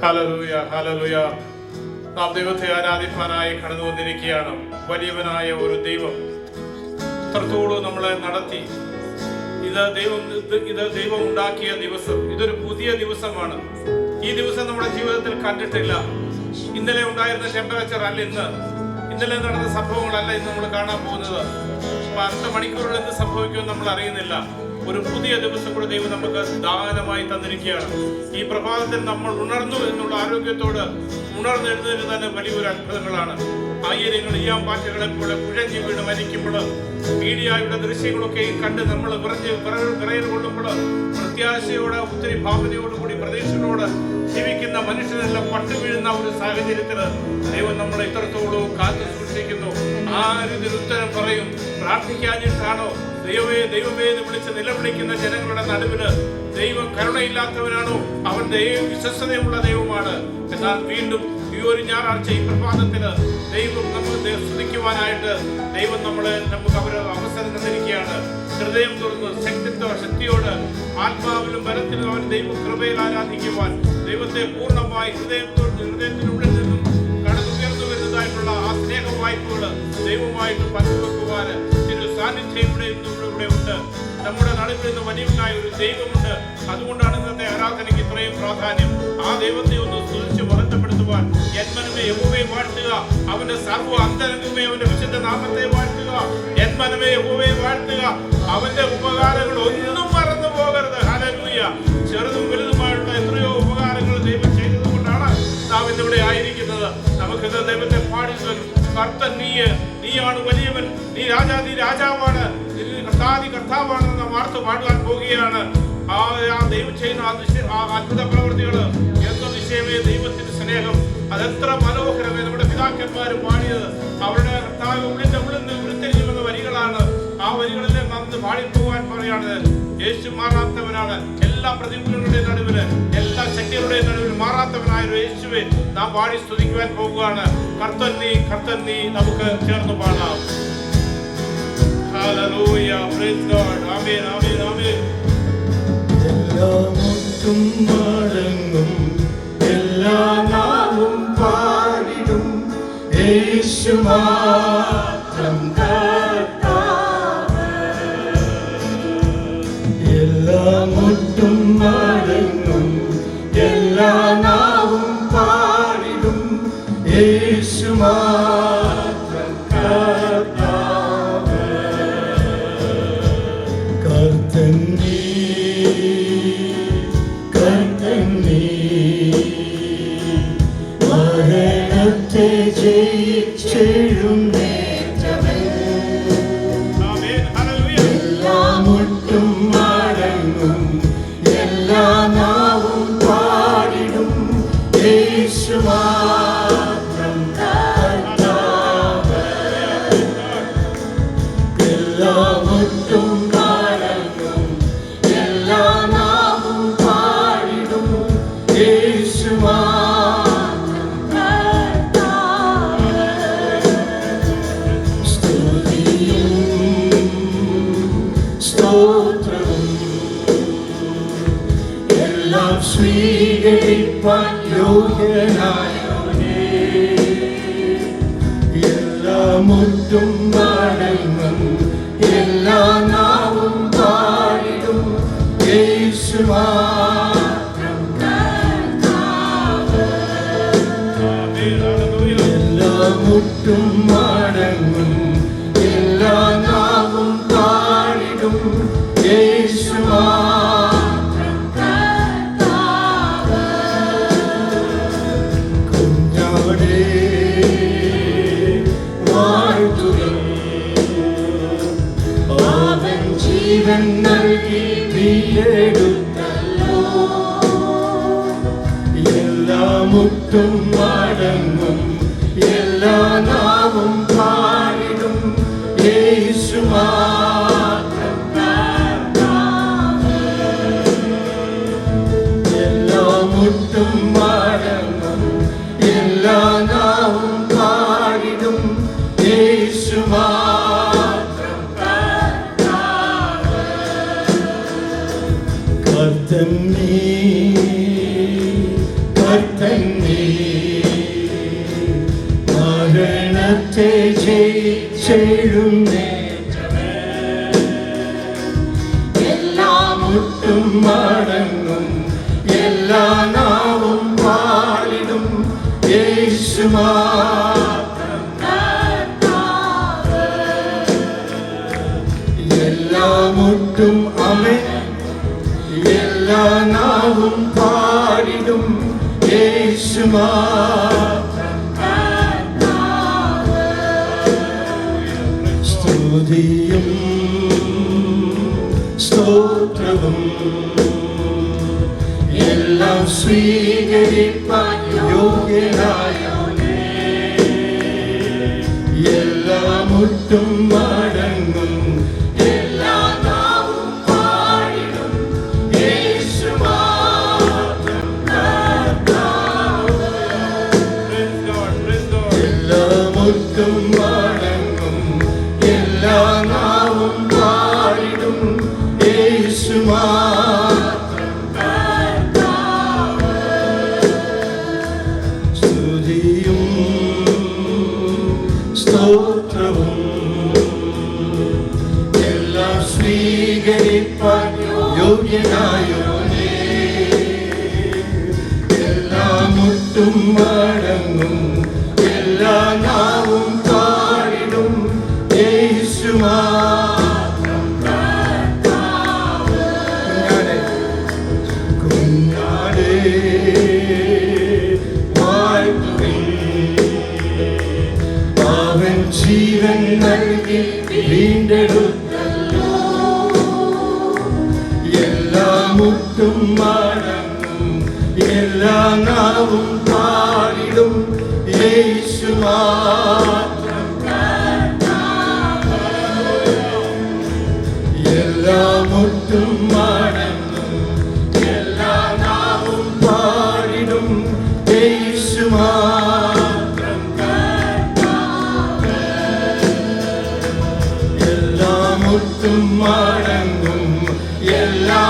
Hallelujah, hallelujah. നാം ദൈവത്തെ ആരാധിപ്പാനായി കടന്നു വന്നിരിക്കുകയാണ്. വലിയവനായ ഒരു ദൈവം ഇത്രത്തോളം നമ്മളെ നടത്തി. ഇത് ദൈവം ഉണ്ടാക്കിയ ദിവസം. ഇതൊരു പുതിയ ദിവസമാണ്. ഈ ദിവസം നമ്മുടെ ജീവിതത്തിൽ കണ്ടിട്ടില്ല. ഇന്നലെ ഉണ്ടായിരുന്ന ടെമ്പറേച്ചർ അല്ല ഇന്നലെ നടന്ന സംഭവങ്ങളല്ല ഇന്ന് നമ്മൾ കാണാൻ പോകുന്നത്. അടുത്ത മണിക്കൂറിൽ എന്ത് സംഭവിക്കുമെന്ന് നമ്മൾ അറിയുന്നില്ല. ഒരു പുതിയ ദിവസം കൂടെ ദൈവം നമുക്ക് ദാനമായി തന്നിരിക്കുകയാണ്. ഈ പ്രഭാതത്തിൽ നമ്മൾ ഉണർന്നു എന്നുള്ള ആരോഗ്യത്തോട് ഉണർന്നെഴുന്നതിന് തന്നെ വലിയൊരു അത്ഭുതങ്ങളാണ്. ആയിരങ്ങൾ ഈയാമ്പാറ്റകളെ പോലെ കുഴഞ്ഞു വീണ് മരിക്കുമ്പോൾ, മീഡിയയുടെ ദൃശ്യങ്ങളൊക്കെയും കണ്ട് നമ്മൾ വിറയൽ കൊള്ളുമ്പോൾ, പ്രത്യാശയോടെ ഒത്തിരി ഭാവനയോടുകൂടി പ്രതീക്ഷയോട് ജീവിക്കുന്ന മനുഷ്യനെല്ലാം പട്ടു വീഴുന്ന ഒരു സാഹചര്യത്തിൽ ദൈവം നമ്മളെ ഇത്രത്തോളം കാത്തു സൂക്ഷിക്കുന്നു. ആരിതിന് ഉത്തരം പറയും? പ്രാർത്ഥിക്കാഞ്ഞിട്ടാണോ? ദൈവമേ ദൈവമേ എന്ന് വിളിച്ച് നിലവിളിക്കുന്ന ജനങ്ങളുടെ നടുവില് ദൈവം കരുണയില്ലാത്തവനാണോ? അവൻ വിശ്വസതയുള്ള ദൈവമാണ്. എന്നാൽ വീണ്ടും ഈ ഒരു ഞായറാഴ്ച ഈ പ്രഭാതത്തില് ദൈവം നമുക്ക് സ്തുതിക്കുവാനായിട്ട് ദൈവം നമുക്ക് അവസരം തന്നിരിക്കുകയാണ്. ഹൃദയം തുറന്ന് ശക്തിയോട് ആത്മാവിലും ബലത്തിലും അവൻ ദൈവ കൃപയിൽ ആരാധിക്കുവാൻ, ദൈവത്തെ പൂർണ്ണമായി ഹൃദയത്തിനുള്ളിൽ നിന്നും കടന്നുയർന്നു വരുന്നതായിട്ടുള്ള ആ സ്നേഹ വായ്പകൾ ദൈവമായിട്ട് പങ്കുവെക്കുവാൻ ഒരു സാന്നിധ്യം ഇവിടെ ഉണ്ട്. നമ്മുടെ നടുവിൽ നിന്ന് വലിയവനായ ഒരു ദൈവമുണ്ട്. അതുകൊണ്ടാണ് ഇന്നത്തെ ആരാധനയ്ക്ക് ഇത്രയും പ്രാധാന്യം. ആ ദൈവത്തെ ഒന്ന് സ്തുതിച്ച് മഹത്വപ്പെടുത്തുവാൻ, എന്മനമേ യഹോവയെ വാഴ്ത്തുക, അവന്റെ സർവ്വ അന്തരംഗമേ അവന്റെ വിശുദ്ധ നാമത്തെ വാഴ്ത്തുക. എന്മനമേ യഹോവയെ വാഴ്ത്തുക, അവന്റെ ഉപകാരങ്ങൾ ഒന്നും മറന്നു പോകരുത്. ഹല്ലേലൂയ. ചെറുതും വലുതുമായുള്ള എത്രയോ ഉപകാരങ്ങൾ ദൈവം ചെയ്തതുകൊണ്ടാണ് നാം ഇന്നിവിടെ ആയിരിക്കുന്നത്. നമുക്കിത് ദൈവത്തെ പാടി കർത്തൻ നീയാണ് വലിയവൻ, നീ രാജാവാണ്, കർത്താവാണെന്ന് നാം വാർത്ത പാടുവാൻ പോവുകയാണ്. ആ ദൈവം ചെയ്യുന്ന അത്ഭുത പ്രവൃത്തികൾ എന്ന നിശ്ചയമേ ദൈവത്തിന്റെ സ്നേഹം അതെത്ര മനോഹരമേ. നമ്മുടെ പിതാക്കന്മാർ പാടിയത് അവരുടെ കർത്താവ് ഉള്ളിൽ ഉരുത്തിരിഞ്ഞുവന്ന വരികളാണ്. ആ വരികളിലെ നന്ന് പാടിപ്പോവാൻ പറയാണ്. യേശു മാറാത്തവനാണ്. എല്ലാ പ്രതികൂലങ്ങളുടെയും നടുവില്, എല്ലാ ശക്തികളുടെയും നടുവിൽ മാറാത്തവനായ ഒരു യേശുവെ നാം പാടി സ്തുതിക്കുവാൻ പോകുകയാണ്. കർത്തൻ നീ നമുക്ക് ചേർന്ന് പാടാം. Hallelujah, praise God, amen, amen, amen. എല്ലാ മുട്ടും മടങ്ങും, എല്ലാ നാവും പാടിടും, യേശു മാത്രം കർത്താവ്. എല്ലാ മുട്ടും മടങ്ങും, എല്ലാ നാവും പാടിടും, യേശു മാത്രം കർത്താവ്. മരണത്തെ ജയിച്ചെഴുന്നേറ്റവൻ, എല്ലാ മുട്ടും മടങ്ങും, എല്ലാ നാവും പാടിടും, യേശു മാത്രം കർത്താവ്. എല്ലാ മുട്ടും മടങ്ങും, എല്ലാ നാവും പാടിടും, യേശു മാത്രം കർത്താവ്. സ്തുതിയും സ്തോത്രവും എല്ലാം സ്വീകരിപ്പാൻ യോഗ്യനായവനേ, എല്ലാ മുട്ടും മടങ്ങും, എല്ലാ നാവും പാടിടും, യേശു മാത്രം കർത്താവ്. എല്ലാ മുട്ടും മടങ്ങും, എല്ലാ നാവും പാടിടും, യേശു മാത്രം കർത്താവ്. കുഞ്ഞാടേ വാഴ്ത്തുക, അവൻ ജീവൻ നൽകി വീണ്ടെടുത്തല്ലോ. എല്ലാ മുട്ടും മടങ്ങും, എല്ലാ നാവും പാടിടും, യേശു മാത്രം കർത്താവ്. എല്ലാ മുട്ടും മടങ്ങും, എല്ലാ നാവും പാടിടും, യേശു മാത്രം കർത്താവ്. മരണത്തെ ജയിച്ചെഴുന്നേറ്റവൻ, എല്ലാ മുട്ടും മടങ്ങും, എല്ലാ നാവും പാടിടും, യേശു മാത്രം കർത്താവ്. എല്ലാ മുട്ടും ആമേൻ, എല്ലാ നാവും പാടിടും, യേശു മാത്രം കർത്താവ്. സ്തുതിയും സ്തോത്രവും എല്ലാം സ്വീകരിപ്പാൻ യോഗ്യനായോനേ, എല്ലാ മുട്ടും മടങ്ങും, എല്ലാ നാവും പാടിടും, യേശു മാത്രം കർത്താവ്. എല്ലാ മുട്ടും മടങ്ങും, എല്ലാ നാവും പാടിടും, യേശു മാത്രം കർത്താവ്. സ്തുതിയും സ്തോത്രവും എല്ലാം സ്വീകരിപ്പാൻ യോഗ്യനായോനേ, എല്ലാ മുട്ടും മടങ്ങും, എല്ലാ നാവും പാടിടും, യേശു മാത്രം കർത്താവ്. കുഞ്ഞാടേ വാഴ്ത്തുവിൻ, അവൻ ജീവൻ നൽകി വീണ്ടെടുത്തല്ലോ, എല്ലാ മുട്ടും മടങ്ങും, എല്ലാ നാവും പാടിടും, യേശു മാത്രം കർത്താവ്. എല്ലാ മുട്ടും മടങ്ങും, എല്ലാ നാവും പാടിടും, യേശു മാത്രം കർത്താവ്. എല്ലാ മുട്ടും മടങ്ങും, എല്ലാ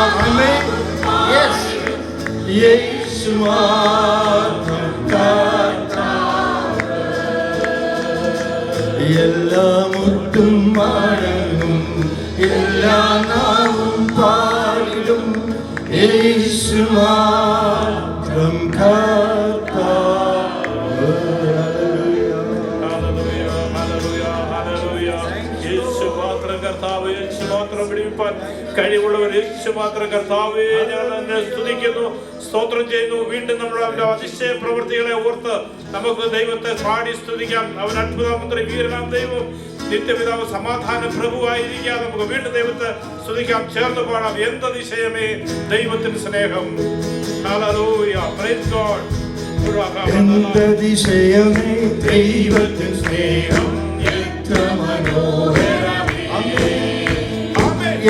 യേശു മാത്രം കർത്താവ്. എല്ലാ മുട്ടും മടങ്ങും, എല്ലാ നാവും പാടിടും, യേശു മാത്രം കർത്താവ്. കർത്താവേ, യേശു മാത്രം വിടുവിപ്പാൻ കഴിവുള്ളവർ, യേശു മാത്രം കർത്താവേ, ഞാൻ എന്നെ സ്തുതിക്കുന്നു, സ്തോത്രം ചെയ്യുന്നു. വീണ്ടും നമ്മൾ അവന്റെ അതിശയ പ്രവൃത്തികളെ ഓർത്ത് നമുക്ക് ദൈവത്തെ പാടി സ്തുതിക്കാം. അവൻ അത്ഭുതമന്ത്രി, വീരനാം ദൈവം, നിത്യപിതാവ്, സമാധാന പ്രഭുവായിരിക്കാം. നമുക്ക് വീണ്ടും ദൈവത്തെ സ്തുതിക്കാം, ചേർന്ന് പാടാം. എന്തതിശയമേ ദൈവത്തിന്റെ സ്നേഹം. Hallelujah, praise God. എന്തതിശയമേ ദൈവത്തിൻ സ്നേഹം, എത്ര മനോഹരമേ.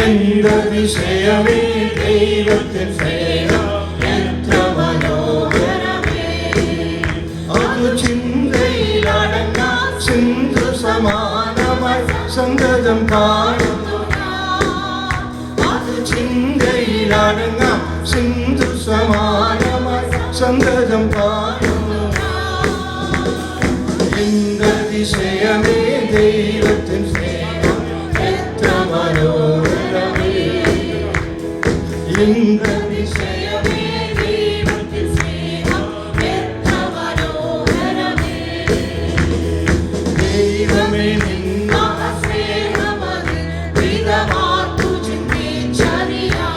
എന്തതിശയമേ ദൈവത്തിൻ സ്നേഹം, എത്ര മനോഹരമേ. അത് ചിന്തയിലടങ്ങാൻ സിന്ധു സമാനമായി സന്തതം കാണുന്നു ഞാൻ. അത് ചിന്തയിലടങ്ങാൻ സിന്ധു സമാനമായി സന്തതം കാണുന്നു ഞാൻ. എന്തതിശയമേ ദൈവത്തിൻ സ്നേഹം, എത്ര മനോഹരമേ. എന്തതിശയമേ ദൈവത്തിൻ സ്നേഹം, എത്ര മനോഹരമേ. ദൈവമേ നിന്ന സ്നേഹമതിൽ വിധമാർക്കു ചിന്തിച്ചറിയാം.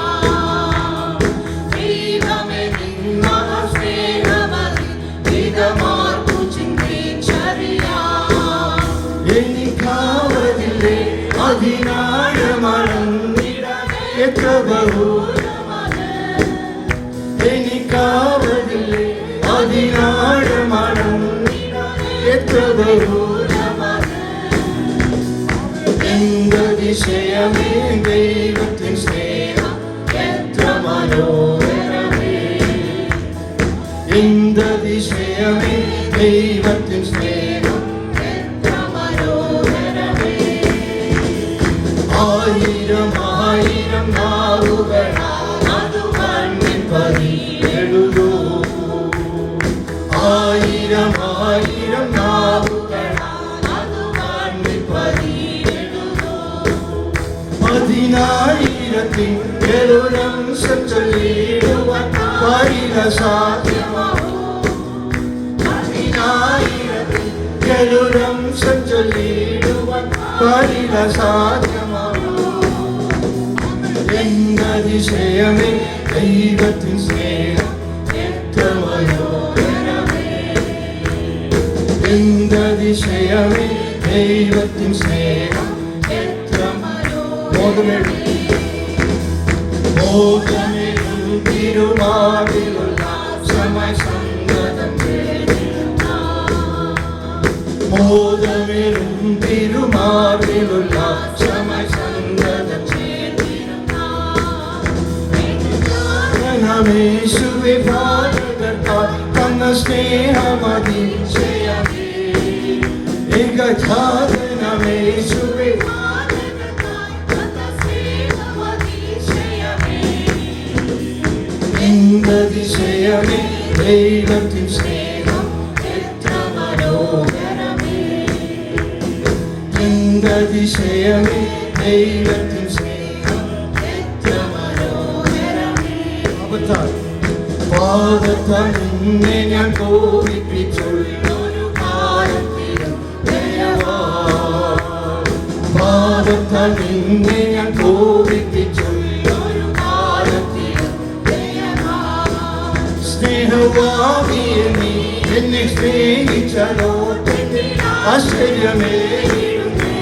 ദൈവമേ നിന്ന സ്നേഹമതിൽ വിധമാർക്കു ചിന്തിച്ചറിയാം. എനിക്കാവതില്ലേ അതിനാഴമളന്നിടാൻ എത്ര ബഹുലമത്. എനിക്കാവതില്ലേ അതിനാഴമളന്നിടാൻ എത്ര ബഹുലമത്. എന്തതിശയമേ ദൈവത്തിൻ സ്നേഹം, എത്ര മനോഹരമേ. എന്തതിശയമേ ദൈവത്തിൻ സ്നേഹം, എത്ര മനോഹരമേ. ആയിരം ആയിരം നാവുകളാൽ അത് മണ്ണിൽ പതിയെഴുതൂ. ആയിരം നാവുകളാൽ അതു വർണ്ണിപ്പതിയിടുന്നു. 10,000 ചൊല്ലിടുവാൻ കഴിയില്ല സാധ്യമാവൂ. 10,000 ചൊല്ലിടുവാൻ കഴിയില്ല സാധ്യമാവൂ. എന്നതിശയമേ ദൈവത്തിൻ സ്നേഹം എത്ര മനോഹരമേ. എന്നതിശയമേ ദൈവത്തിൻ സ്നേഹം എത്ര മനോഹരമേ. മോദമേലും തിരുമാവിലുള്ള സമസംഗതം കേൾക്കുന്ന. മോദമേലും തിരുമാവിലുള്ള സമസംഗതം കേൾക്കുന്ന. യേശുവേ ഭാരതത്താൽ തന്ന സ്നേഹമതിശയമേ. ഏകജാതനമേശുവേ എന്നതിശയമേ ദൈവത്തിൻ സ്നേഹം എത്ര മനോഹരമേ. എന്നതിശയമേ ദൈവത്തിൻ സ്നേഹം എത്ര മനോഹരമേ. പാദത്താൽ നിന്നെ ഞാൻ കോപിപ്പിച്ചുള്ളൊരു കാലത്തിലും ദയവാൻ. പാദത്താൽ നിന്നെ ഞാൻ കോപിപ്പിച്ചുള്ളൊരു കാലത്തിലും ദയവാൻ. സ്നേഹവാദിയെ നീ എന്നെ സ്നേഹിച്ചതോ ആശ്ചര്യമേറുന്നേ.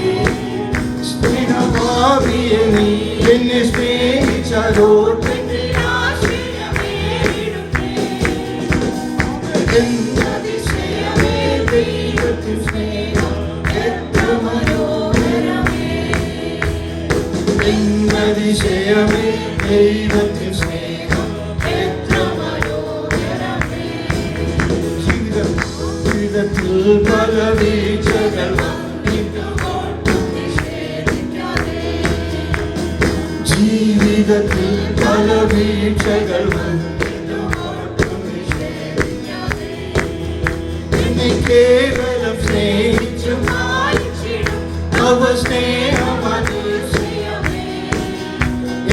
സ്നേഹവാദിയെ നീ എന്നെ സ്നേഹിച്ചതോ എന്നതിശയമേ ദൈവത്തിൻ സ്നേഹം എത്ര മനോഹരമേ. എന്നതിശയമേ ദൈവത്തിൻ സ്നേഹം എത്ര മനോഹരമേ. ജീവിതത്തിൽ പല വീഴ്ചകൾ വന്നിട്ടും നിഷേധിക്കാതെ. ജീവിതത്തിൽ പല വീഴ്ചകൾ കേവലം സ്നേഹിച്ചും അവ സ്നേഹമതിശയമേ.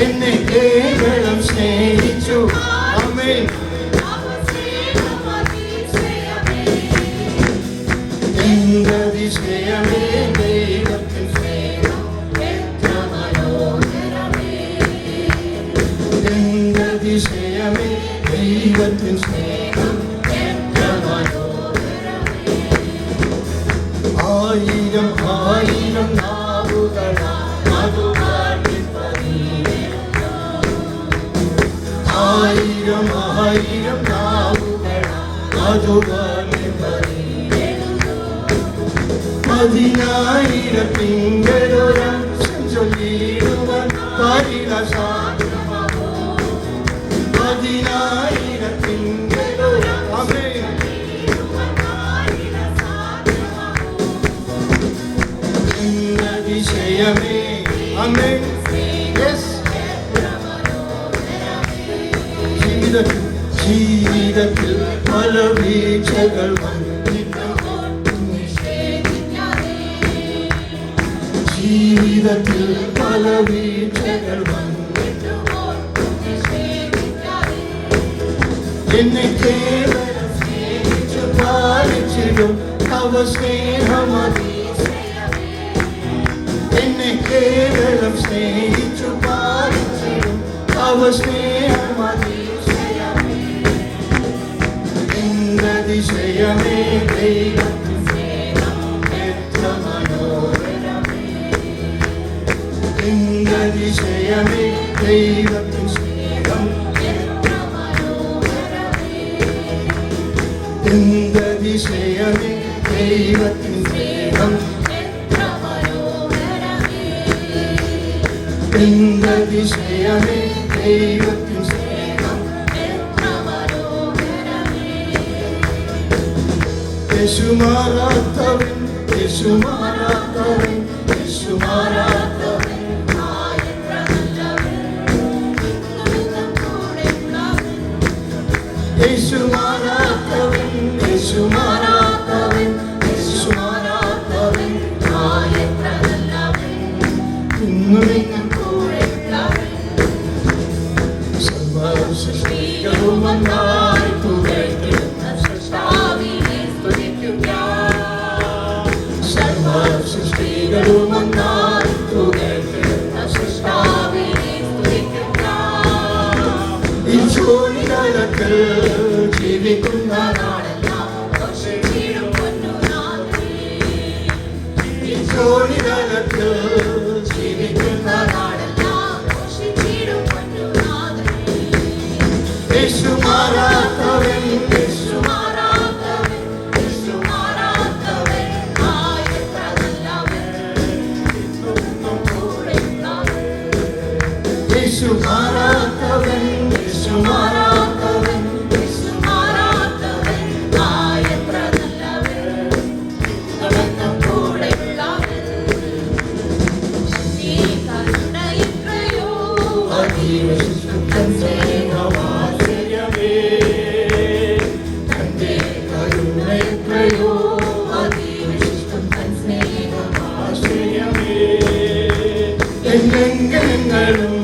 എന്നെ കേവലം സ്നേഹിച്ചു ആമേൻ. എന്നതിശയമേ ദൈവത്തിൻ സ്നേഹം എത്ര മനോഹരമേ. എന്നതിശയമേ ദൈവത്തിൻ സ്നേഹം എത്ര മനോഹരമേ. 1000 നാവുകളാൽ അതു വർണ്ണിപ്പതിയിടുന്നു. 1000 നാവുകളാൽ അതു വർണ്ണിപ്പതിയിടുന്നു. 10,000 ചൊല്ലിടുവാൻ കഴിയില്ല സാധ്യമാവൂ. 10,000 ആമേൻ. എന്നതിശയമേ ആമേൻ. യെസ്. ജീവിതത്തിൽ പല വീഴ്ചകൾ വന്നിട്ടും ജീവിതത്തിൽ പല വീഴ്ചകൾ വന്നിട്ടും എന്നെ കേവലം സ്നേഹിച്ചു പാലിച്ചിടും അവ സ്നേഹമതിശയമേ. എന്നെ കേവലം സ്നേഹിച്ചു പാലിച്ചിടും അവ സ്നേഹമതിശയമേ. എന്നതിശയമേ ദൈവത്തിൻ സ്നേഹം എത്ര മനോഹരമേ. എന്നതിശയമേ ദൈവത്തിൻ സ്നേഹം എത്ര മനോഹരമേ. എന്നതിശയമേ ദൈവത്തിൻ സ്നേഹം എത്ര മനോഹരമേ. എന്നതിശയമേ ദൈവത്തിൻ സ്നേഹം എത്ര മനോഹരമേ. യേശു മാറാത്തവൻ യേശു മാറാത്തവൻ യേശു മാറാത്തവൻ യേശു മാറാത്തവൻ യേശു മാറാത്തവൻ ജോലിതലത്തിൽ ജീവിക്കുന്ന നാടെല്ലാം ഘോഷിച്ചിടും പൊന്നുനാഥനെ. യേശു മാറാത്തവൻ, യേശു മാറാത്തവൻ, യേശു മാറാത്തവൻ, എത്ര നല്ലവൻ, എന്നും കൂടെയുള്ളവൻ. യേശു മാറാത്തവൻ, യേശു മാറാത്തവൻ, യേശു മാറാത്തവൻ, എത്ര നല്ലവൻ, എന്നും കൂടെയുള്ളവൻ. നീ കരുണയെത്രയോ അതീവശിഷ്ടൻ സ്നേഹമാശ്ചര്യമേ, തന്റെ കരുണയെത്രയോ അതിവിശിഷ്ടം തൻ ആശ്ചര്യമേ. എന്നെങ്കിലും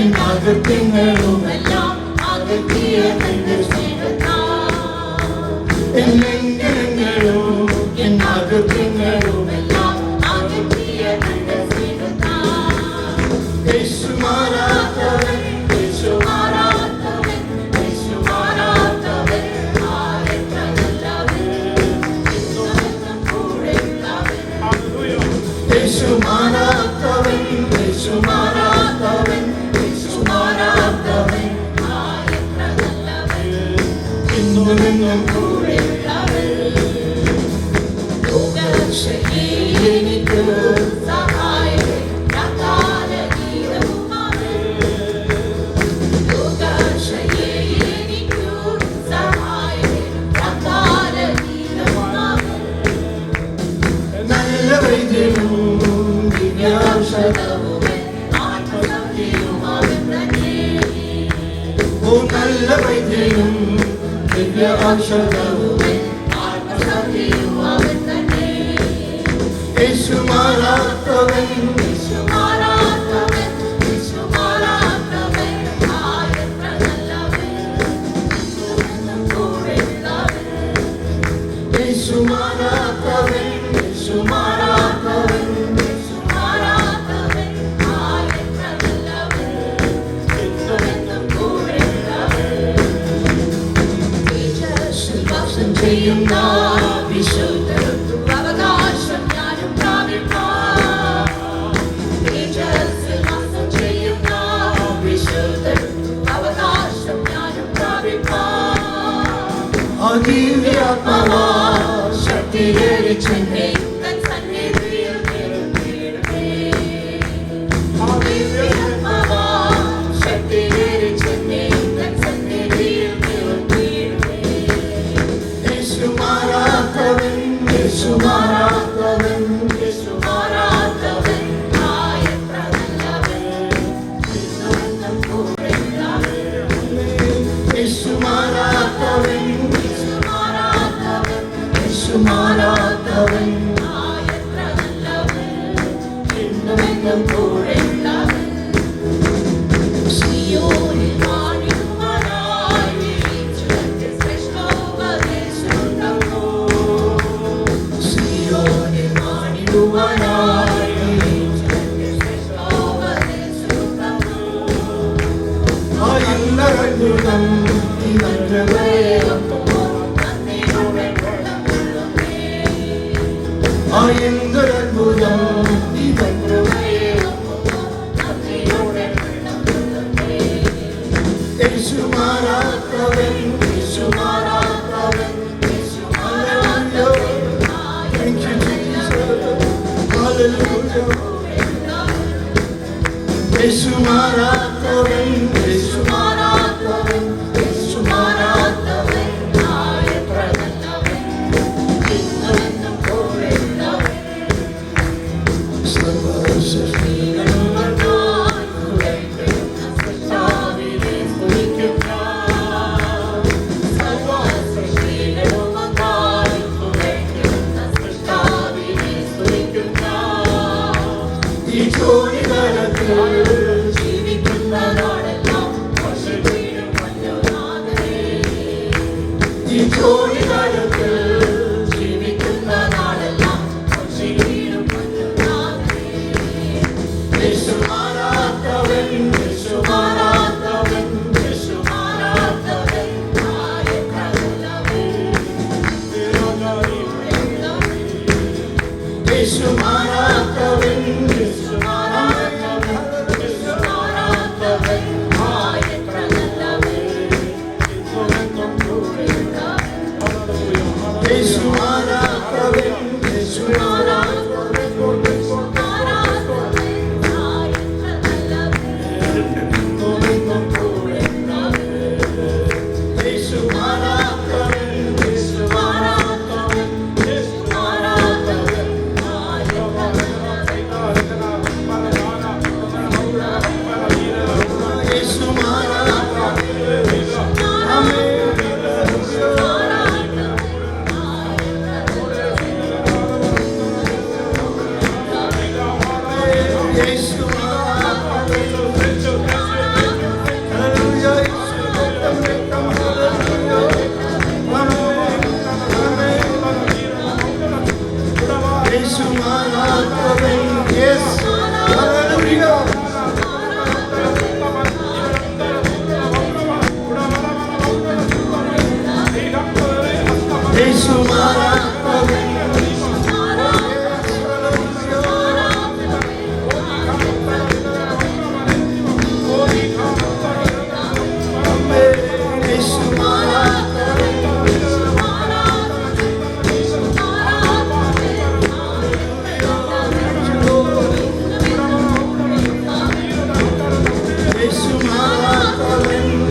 എന്നകത്യങ്ങളും എല്ലാം അകറ്റിയ തന്റെ സ്നേഹത്താൽ. എന്നെങ്കിലും എന്നകത്യങ്ങളും എല്ലാം അകറ്റിയ തന്റെ സ്നേഹത്താൽ. യേശു മാറാത്തവൻ, യേശു മാറാത്തവൻ, യേശു മാറാത്തവൻ, എത്ര നല്ലവൻ, എന്നും കൂടെയുള്ളവൻ. യേശു മാറാത്തവൻ, യേശു മാറാത്തവൻ, യേശു മാറാത്തവൻ, എത്ര നല്ലവൻ, ഇന്നും എന്നും കൂടെയുള്ളവൻ. ലോകരക്ഷയിൽ എനിക്ക് സഹായകൻ യാഥാർത്ഥഗീതവും അവൻ. ലോകരക്ഷയിൽ എനിക്കു സഹായകൻ യാഥാർത്ഥഗീതവും അവൻ. നല്ല വൈദ്യനും ദിവ്യാംശതവും ആത്മസൗഖ്യവും അവൻ തന്നെ. ഓ നല്ല വൈദ്യനും ദിവ്യാംശതവും ആത്മസൗഖ്യവും അവൻ തന്നെ. യേശു മാറാത്തവൻ, യേശു മാറാത്തവൻ, യേശു മാറാത്തവൻ, എത്ര നല്ലവൻ, എന്നും കൂടെയുള്ളവൻ. യേശു മാറാത്തവൻ, യേശു മാറാത്തവൻ, യേശു മാറാത്തവൻ, എത്ര നല്ലവൻ, എന്നും കൂടെയുള്ളവൻ. തേജസ്സിൽ വാസം ചെയ്യുന്ന വിശുദ്ധർക്ക് അവകാശം ഞാനും പ്രാപിപ്പാം. തേജസ്സിൽ വാസം ചെയ്യുന്ന വിശുദ്ധർക്ക് അവകാശം ഞാനും പ്രാപിപ്പാം. ദിവ്യാത്മാവാ ശക്തീകരിച്ചെന്നെ തൻ സന്നിധിയിൽ നിൽക്കണമേ. ദിവ്യാത്മാവാ ശക്തീകരിച്ചെന്നെ തൻ സന്നിധിയിൽ നിൽക്കണമേ. യേശു മാറാത്തവൻ, യേശു മാറാത്തവൻ, യേശു മാറാത്തവൻ, എത്ര നല്ലവൻ, എന്നും കൂടെയുള്ളവൻ. യേശു മാറാത്തവൻ, യേശു മാറാത്തവൻ, യേശു മാറാത്തവൻ, എത്ര നല്ലവൻ, എന്നും കൂടെയുള്ളവൻ. സിയോനിൽ വാണിടുവാനായി വിളിച്ചുവന്റെ ശ്രേഷ്ഠോപദേശം തന്നു. സിയോനിൽ വാണിടുവാനായി വിളിച്ചുവന്റെ ശ്രേഷ്ഠോപദേശം തന്നു. അത്ഭുതം ഇവന്റെ വേഗം നന്ദിയോടെ ഉള്ളമുള്ളമേ. എന്തൊരത്ഭുതം ഇവന്റെ നന്ദിയോടെ ഉള്ളമുള്ളമേ. യേശു മാറാത്തവൻ, യേശു മാറാത്തവൻ, Yesu മാറാത്തവൻ, Thank you, Jesus. Hallelujah. യേശു മാറാത്തവൻ, യേശു മാറാത്തവൻ, യേശു മാറാത്തവൻ, എത്ര നല്ലവൻ, എന്നും കൂടെയുള്ളവൻ. സർവ്വസൃഷ്ടികളും ഈ ജോലിതലത്തിൽ ജീവിക്കുന്ന നാടെല്ലാം യേശു മാറാത്തവൻ യേശു മാറാത്തവൻ യേശു മാറാത്തവൻ എത്ര നല്ലവൻ എന്നും കൂടെയുള്ളവൻ യേശു മാറാത്തവൻ യേശു മാറാത്തവൻ യേശു മാറാത്തവൻ എത്ര നല്ലവൻ എന്നും കൂടെയുള്ളവൻ യേശു മാറാത്തവൻ യേശു മാറാത്തവൻ യേശു മാറാത്തവൻ യേശു മാറാത്തവൻ ആമേൻ യേശു മാറാത്തവൻ ഹല്ലേലൂയ യേശു യേശു മാറാത്തവൻ യേശു ഹല്ലേലൂയ യേശു മാറാത്തവൻ യേശു മാറാത്തവൻ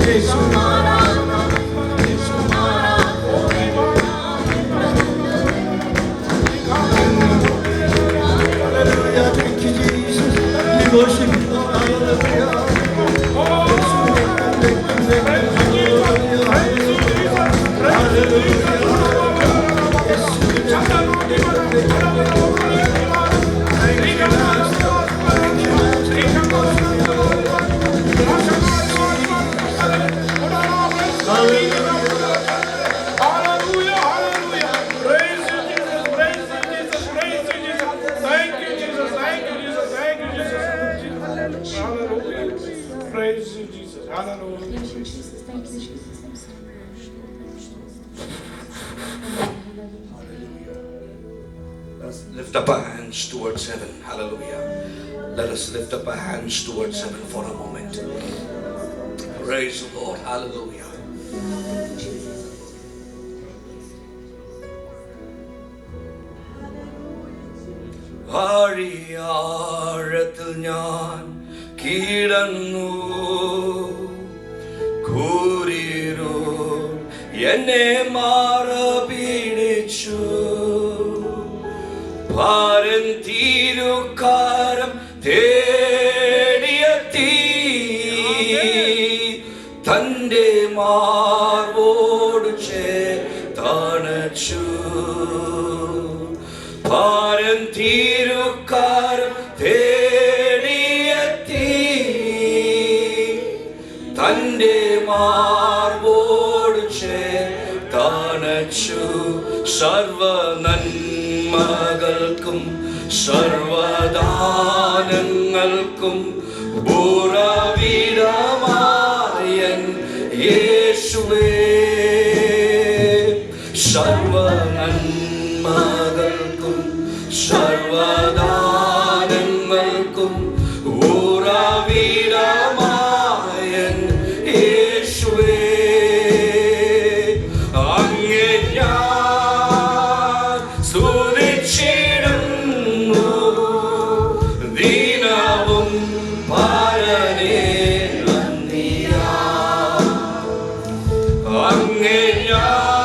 യേശു മാറാത്തവൻ Yesu Hallelujah, thank you, Jesus. We worship you, Lord. Hallelujah. Hallelujah, hallelujah. Praise you, Jesus. Praise you, Jesus. Praise you, Jesus. Thank you, Jesus. Thank you, Jesus. Thank you, Jesus. Hallelujah. Praise you, Jesus. Hallelujah. Thank you, Jesus. Thank you, Jesus. Let's lift up our hands towards heaven. Hallelujah. Let us lift up our hands towards heaven for a moment. Praise the Lord. Hallelujah. ആഴിയാഴത്തിൽ ഞാൻ കിടന്നു കൂരിരു എന്നെ മാറപിടിച്ചു ഭാരം തീരുക്കാരം തേടിയെത്തി തന്റെ മാർവോട് ചേർത്തണച്ചു ഭാരം തീരുക്കാരം തേടിയെത്തി തന്റെ മാർവോട് ചേർത്തണച്ചു സർവ നന്മകൾക്കും സർവദാനങ്ങൾക്കും ഉറവിടമായൻ യേശുവേ സർവ നന്മകൾക്കും സർവദാനങ്ങൾക്കും ഉറവിടമായൻ യേശുവേ അങ്ങേ ഞാൻ സ്തുതിച്ചിടുന്നു ദിനവും പരനേ നന്ദിയാ അങ്ങേ ഞാൻ